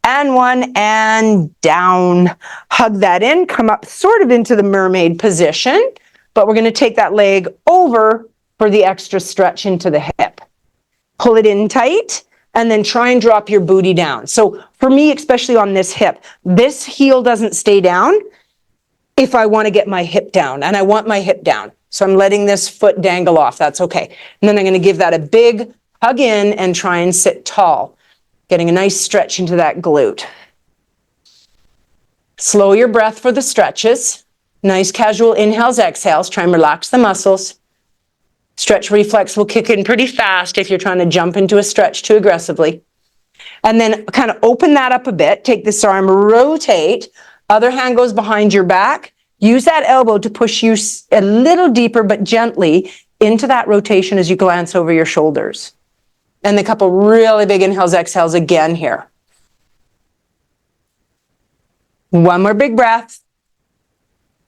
and 1, and down. Hug that in. Come up sort of into the mermaid position. But we're going to take that leg over for the extra stretch into the hip. Pull it in tight. And then try and drop your booty down. So for me, especially on this hip, this heel doesn't stay down if I want to get my hip down, and I want my hip down. So I'm letting this foot dangle off. That's okay. And then I'm going to give that a big hug in and try and sit tall, getting a nice stretch into that glute. Slow your breath for the stretches. Nice casual inhales, exhales. Try and relax the muscles. Stretch reflex will kick in pretty fast if you're trying to jump into a stretch too aggressively. And then kind of open that up a bit. Take this arm, rotate. Other hand goes behind your back. Use that elbow to push you a little deeper but gently into that rotation as you glance over your shoulders. And a couple really big inhales, exhales again here. 1 more big breath.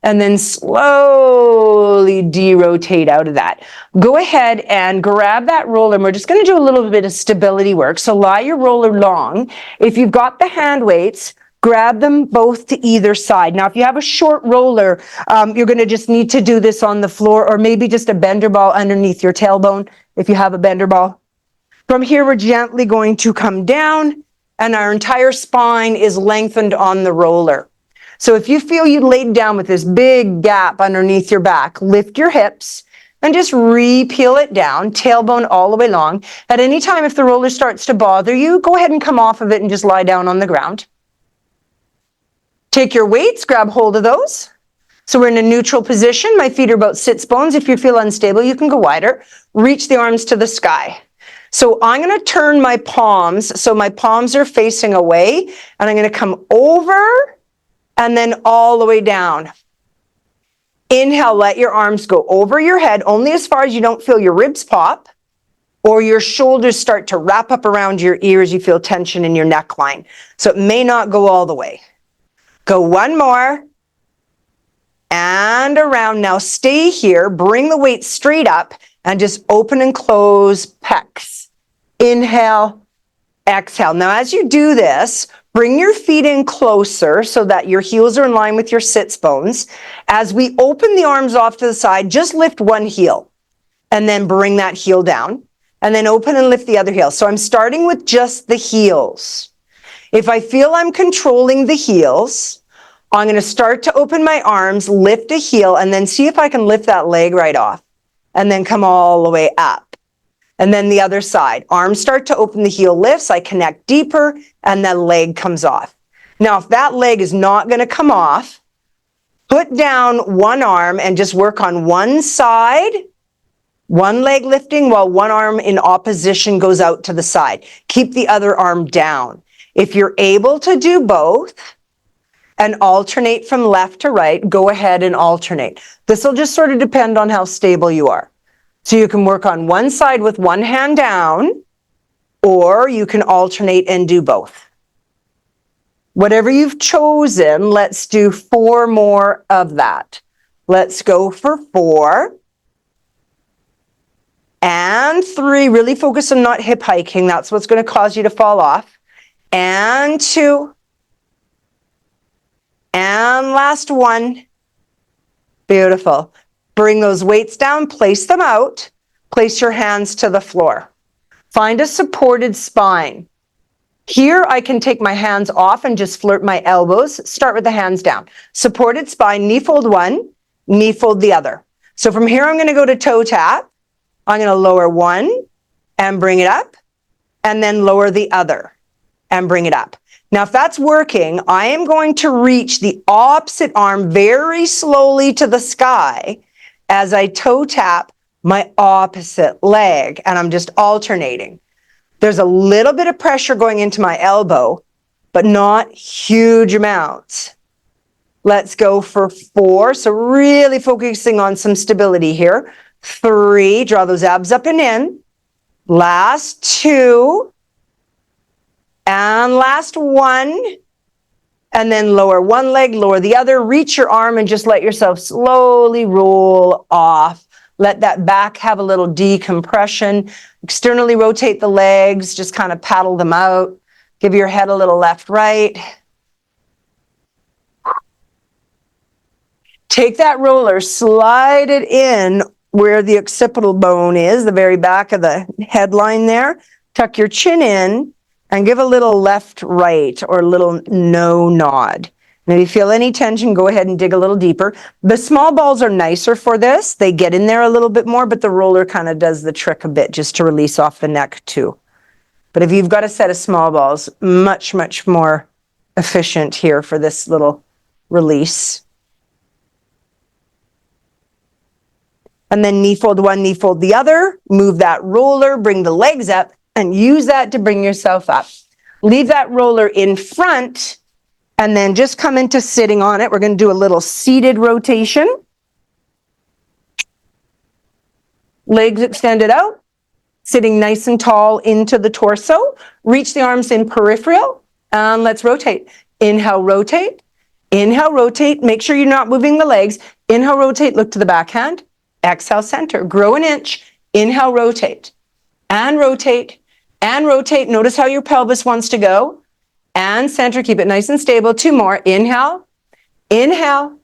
And then slowly derotate out of that. Go ahead and grab that roller. And we're just going to do a little bit of stability work. So lie your roller long. If you've got the hand weights, grab them both to either side. Now, if you have a short roller, you're going to just need to do this on the floor, or maybe just a bender ball underneath your tailbone if you have a bender ball. From here, we're gently going to come down, and our entire spine is lengthened on the roller. So if you feel you laid down with this big gap underneath your back, lift your hips and just re-peel it down, tailbone all the way long. At any time, if the roller starts to bother you, go ahead and come off of it and just lie down on the ground. Take your weights, grab hold of those. So we're in a neutral position. My feet are about sits bones. If you feel unstable, you can go wider. Reach the arms to the sky. So I'm going to turn my palms, so my palms are facing away, and I'm going to come over and then all the way down. Inhale, let your arms go over your head, only as far as you don't feel your ribs pop or your shoulders start to wrap up around your ears. You feel tension in your neckline. So it may not go all the way. Go one more. And around. Now stay here. Bring the weight straight up and just open and close pecs. Inhale, exhale. Now as you do this, bring your feet in closer so that your heels are in line with your sits bones. As we open the arms off to the side, just lift one heel and then bring that heel down and then open and lift the other heel. So I'm starting with just the heels. If I feel I'm controlling the heels, I'm going to start to open my arms, lift a heel, and then see if I can lift that leg right off and then come all the way up. And then the other side. Arms start to open, the heel lifts, I connect deeper, and the leg comes off. Now, if that leg is not going to come off, put down one arm and just work on one side, one leg lifting while one arm in opposition goes out to the side. Keep the other arm down. If you're able to do both, and alternate from left to right, go ahead and alternate. This will just sort of depend on how stable you are. So you can work on one side with one hand down, or you can alternate and do both. Whatever you've chosen, let's do 4 more of that. Let's go for 4. And 3, really focus on not hip hiking. That's what's going to cause you to fall off. And 2. And last 1. Beautiful. Bring those weights down, place them out, place your hands to the floor. Find a supported spine. Here I can take my hands off and just flirt my elbows. Start with the hands down. Supported spine, knee fold one, knee fold the other. So from here I'm going to go to toe tap. I'm going to lower one and bring it up, and then lower the other and bring it up. Now, if that's working, I am going to reach the opposite arm very slowly to the sky as I toe tap my opposite leg, and I'm just alternating. There's a little bit of pressure going into my elbow, but not huge amounts. Let's go for 4. So really focusing on some stability here. 3, draw those abs up and in. Last 2. And last 1, and then lower one leg, lower the other, reach your arm and just let yourself slowly roll off. Let that back have a little decompression. Externally rotate the legs, just kind of paddle them out. Give your head a little left, right. Take that roller, slide it in where the occipital bone is, the very back of the headline there. Tuck your chin in. And give a little left, right, or a little no nod. And if you feel any tension, go ahead and dig a little deeper. The small balls are nicer for this. They get in there a little bit more, but the roller kind of does the trick a bit just to release off the neck too. But if you've got a set of small balls, much, much more efficient here for this little release. And then knee fold one, knee fold the other. Move that roller, bring the legs up, and use that to bring yourself up. Leave that roller in front and then just come into sitting on it. We're going to do a little seated rotation. Legs extended out, sitting nice and tall into the torso. Reach the arms in peripheral and let's rotate. Inhale, rotate. Inhale, rotate. Make sure you're not moving the legs. Inhale, rotate, look to the backhand. Exhale, center. Grow an inch. Inhale, rotate. And rotate. And rotate. Notice how your pelvis wants to go. And center. Keep it nice and stable. 2 more. Inhale. Inhale.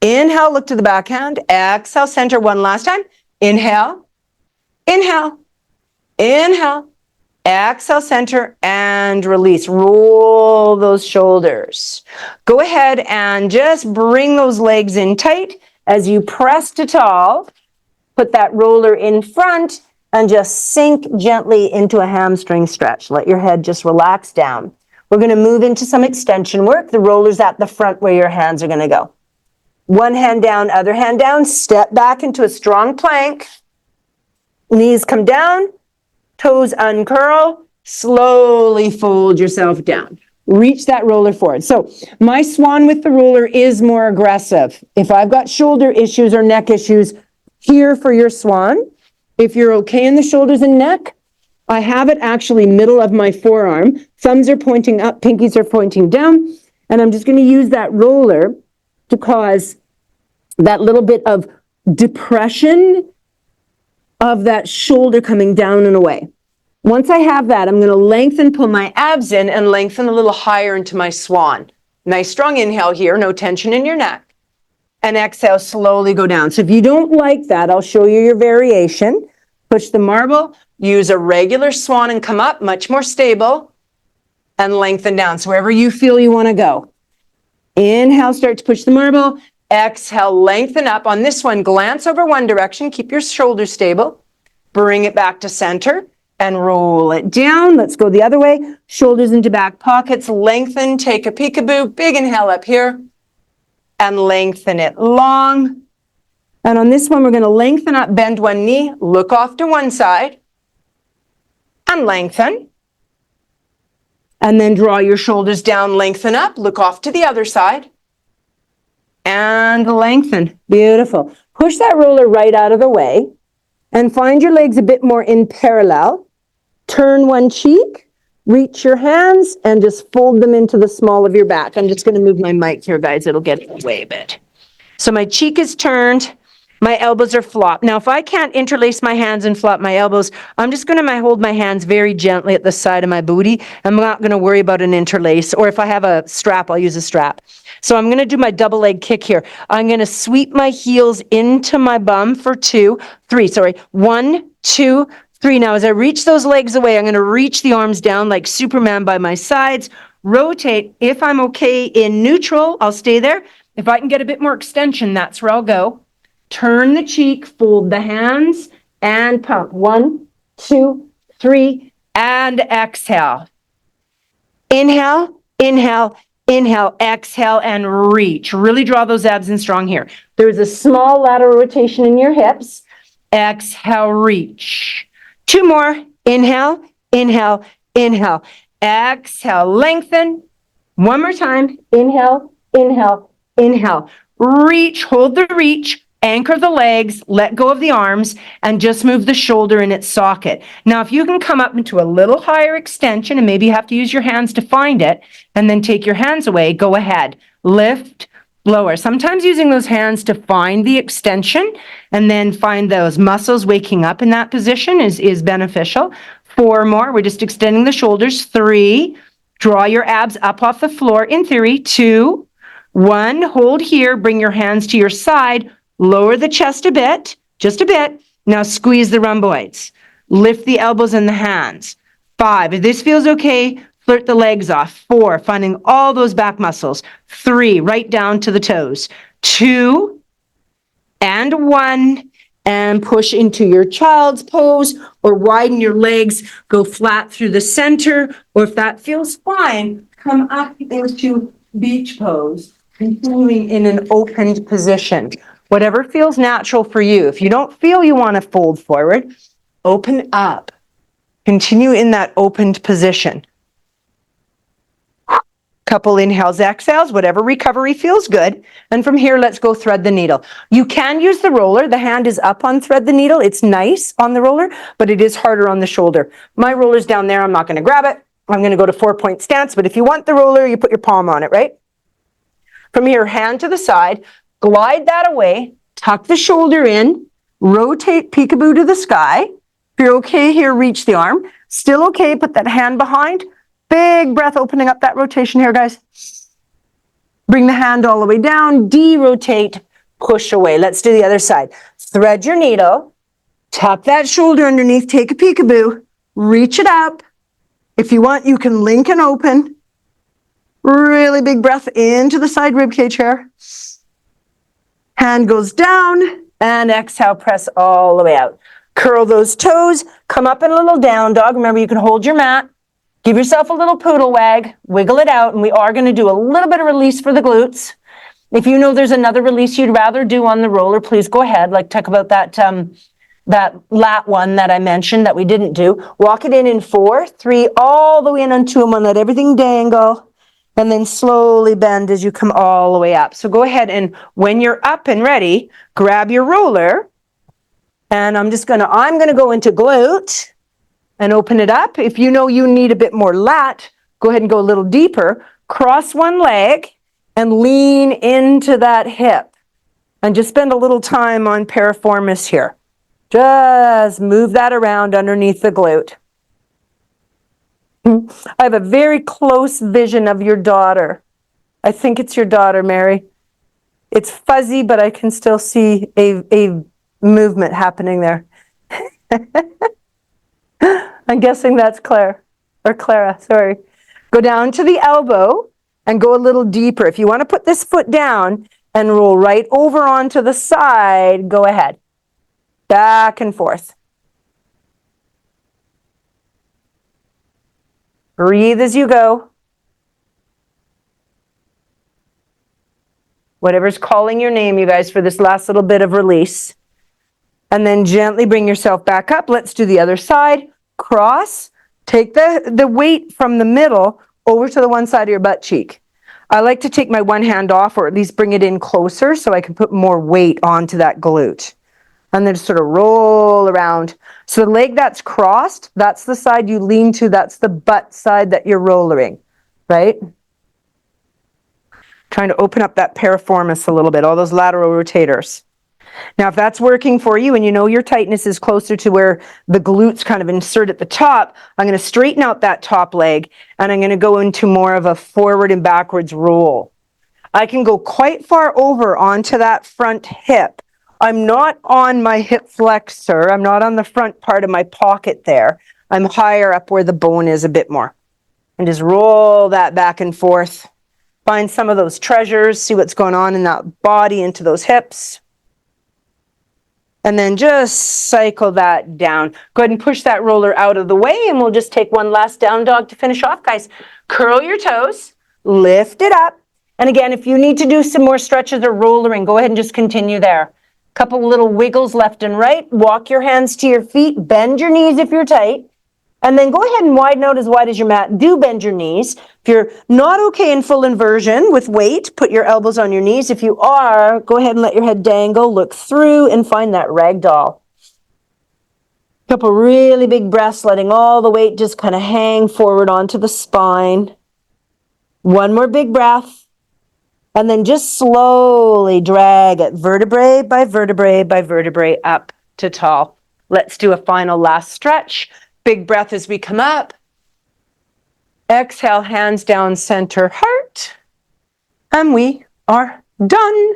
Inhale. Look to the backhand. Exhale. Center. 1 last time. Inhale. Inhale. Inhale. Exhale. Center. And release. Roll those shoulders. Go ahead and just bring those legs in tight as you press to tall. Put that roller in front. And just sink gently into a hamstring stretch. Let your head just relax down. We're going to move into some extension work. The roller's at the front where your hands are going to go. One hand down, other hand down. Step back into a strong plank. Knees come down, toes uncurl. Slowly fold yourself down. Reach that roller forward. So my swan with the roller is more aggressive. If I've got shoulder issues or neck issues, here for your swan. If you're okay in the shoulders and neck, I have it actually middle of my forearm. Thumbs are pointing up, pinkies are pointing down. And I'm just going to use that roller to cause that little bit of depression of that shoulder coming down and away. Once I have that, I'm going to lengthen, pull my abs in and lengthen a little higher into my swan. Nice strong inhale here, no tension in your neck. And exhale, slowly go down. So if you don't like that, I'll show you your variation. Push the marble, use a regular swan and come up, much more stable, and lengthen down. So wherever you feel you want to go. Inhale, start to push the marble. Exhale, lengthen up. On this one, glance over one direction, keep your shoulders stable. Bring it back to center and roll it down. Let's go the other way. Shoulders into back pockets, lengthen, take a peekaboo, big inhale up here. And lengthen it long. And on this one, we're going to lengthen up, bend one knee, look off to one side, and lengthen. And then draw your shoulders down, lengthen up, look off to the other side, and lengthen. Beautiful. Push that roller right out of the way, and find your legs a bit more in parallel. Turn one cheek. Reach your hands and just fold them into the small of your back. I'm just going to move my mic here, guys. It'll get away a bit. So my cheek is turned. My elbows are flopped. Now, if I can't interlace my hands and flop my elbows, I'm just going to hold my hands very gently at the side of my booty. I'm not going to worry about an interlace. Or if I have a strap, I'll use a strap. So I'm going to do my double leg kick here. I'm going to sweep my heels into my bum for 1, 2, 3. Now, as I reach those legs away, I'm going to reach the arms down like Superman by my sides. Rotate. If I'm okay in neutral, I'll stay there. If I can get a bit more extension, that's where I'll go. Turn the cheek, fold the hands, and pump. 1, 2, 3, and exhale. Inhale, inhale, inhale, exhale, and reach. Really draw those abs in strong here. There's a small lateral rotation in your hips. Exhale, reach. 2 more. Inhale, inhale, inhale. Exhale, lengthen. 1 more time. Inhale, inhale, inhale. Reach, hold the reach. Anchor the legs, let go of the arms, and just move the shoulder in its socket. Now, if you can come up into a little higher extension, and maybe you have to use your hands to find it, and then take your hands away, go ahead. Lift, lower. Sometimes using those hands to find the extension, and then find those muscles waking up in that position is beneficial. 4 more. We're just extending the shoulders. 3. Draw your abs up off the floor. In theory, 2, 1. Hold here. Bring your hands to your side. Lower the chest a bit, just a bit. Now squeeze the rhomboids. Lift the elbows and the hands. 5, if this feels okay, flirt the legs off. 4, finding all those back muscles. 3, right down to the toes. 2, and 1, and push into your child's pose, or widen your legs, go flat through the center, or if that feels fine, come up into beach pose, continuing in an opened position. Whatever feels natural for you. If you don't feel you want to fold forward, open up. Continue in that opened position. Couple inhales, exhales, whatever recovery feels good. And from here, let's go thread the needle. You can use the roller. The hand is up on thread the needle. It's nice on the roller, but it is harder on the shoulder. My roller's down there. I'm not going to grab it. I'm going to go to 4-point stance. But if you want the roller, you put your palm on it, right? From here, hand to the side. Glide that away, tuck the shoulder in, rotate peekaboo to the sky. If you're okay here, reach the arm. Still okay, put that hand behind. Big breath, opening up that rotation here, guys. Bring the hand all the way down, de-rotate, push away. Let's do the other side. Thread your needle, tuck that shoulder underneath, take a peekaboo, reach it up. If you want, you can link and open. Really big breath into the side rib cage here. Hand goes down, and exhale, press all the way out. Curl those toes, come up in a little down dog. Remember, you can hold your mat. Give yourself a little poodle wag, wiggle it out, and we are going to do a little bit of release for the glutes. If you know there's another release you'd rather do on the roller, please go ahead. Like talk about that that lat one that I mentioned that we didn't do. Walk it in 4, 3, all the way in on 2 and 1. Let everything dangle. And then slowly bend as you come all the way up. So go ahead and when you're up and ready, grab your roller. And I'm gonna go into glute and open it up. If you know you need a bit more lat, go ahead and go a little deeper. Cross one leg and lean into that hip. And just spend a little time on piriformis here. Just move that around underneath the glute. I have a very close vision of your daughter. I think it's your daughter, Mary. It's fuzzy, but I can still see a movement happening there. I'm guessing that's Claire, or Clara, sorry. Go down to the elbow and go a little deeper. If you want to put this foot down and roll right over onto the side, go ahead. Back and forth. Breathe as you go. Whatever's calling your name, you guys, for this last little bit of release. And then gently bring yourself back up. Let's do the other side. Cross. Take the weight from the middle over to the one side of your butt cheek. I like to take my one hand off, or at least bring it in closer so I can put more weight onto that glute. And then just sort of roll around. So the leg that's crossed, that's the side you lean to. That's the butt side that you're rollering, right? Trying to open up that piriformis a little bit, all those lateral rotators. Now, if that's working for you and you know your tightness is closer to where the glutes kind of insert at the top, I'm going to straighten out that top leg and I'm going to go into more of a forward and backwards roll. I can go quite far over onto that front hip. I'm not on my hip flexor. I'm not on the front part of my pocket there. I'm higher up where the bone is a bit more. And just roll that back and forth. Find some of those treasures, see what's going on in that body into those hips. And then just cycle that down. Go ahead and push that roller out of the way, and we'll just take one last down dog to finish off, guys. Curl your toes, lift it up. And again, if you need to do some more stretches or rollering, go ahead and just continue there. Couple little wiggles left and right. Walk your hands to your feet. Bend your knees if you're tight. And then go ahead and widen out as wide as your mat. Do bend your knees. If you're not okay in full inversion with weight, put your elbows on your knees. If you are, go ahead and let your head dangle. Look through and find that ragdoll. Couple really big breaths, letting all the weight just kind of hang forward onto the spine. One more big breath. And then just slowly drag it vertebrae by vertebrae by vertebrae up to tall. Let's do a final last stretch. Big breath as we come up. Exhale, hands down, center, heart. And we are done.